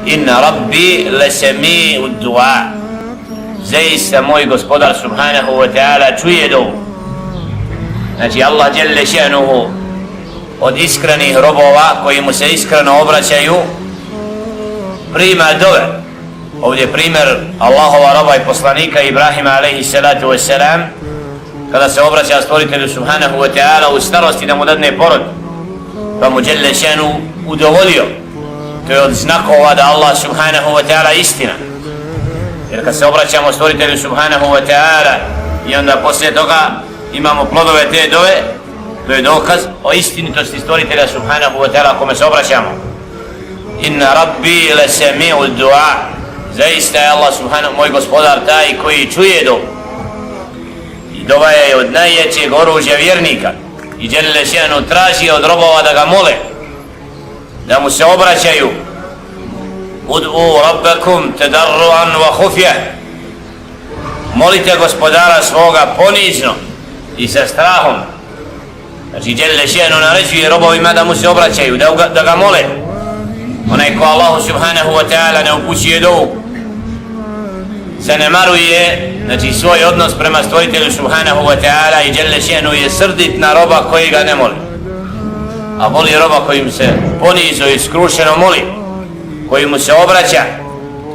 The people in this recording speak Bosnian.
inna rabbi lesemi'u du'a, zaista moj gospodar subhanahu wa ta'ala čuje dovu. Znači Allah dželle šanuhu od iskrenih robova koji mu se iskreno obraćaju prima dove. Ovdje primjer Allahova roba i poslanika Ibrahima alejhi salatu wassalam, kada se obraća stvoritelju subhanahu wa ta'ala u starosti da mu dadne porod, pa mu dželle šanuhu udovolio. To je od znakova da Allah subhanahu wa ta'ala istina. Jer kad se obraćamo stvoritelju subhanahu wa ta'ala i onda poslije toga imamo plodove te dove, to je dokaz o istinitosti stvoritelja subhanahu wa ta'ala kome se obraćamo. Inna rabbi lesemi'u du'a, zaista je Allah subhanahu, moj gospodar, taj koji čuje dovu. I dova je od najjačeg oružja vjernika i dželle šanuhu traži od robova da ga mole, da mu se obraćaju. Ud'u rabbakum tadarruan wa khufya, molite gospodara svoga ponizno i sa strahom. Znači dželle šanuhu naređuje robovima da mu se obraćaju, da ga mole. Onaj ko Allahu subhanahu wa ta'ala ne upućuje dovu, zanemaruje, znači, svoj odnos prema stvoritelju subhanahu wa ta'ala, i dželle šanuhu je srdit na roba koji ga ne moli, a voli roba kojim se ponizno i skrušeno moli, koji mu se obraća.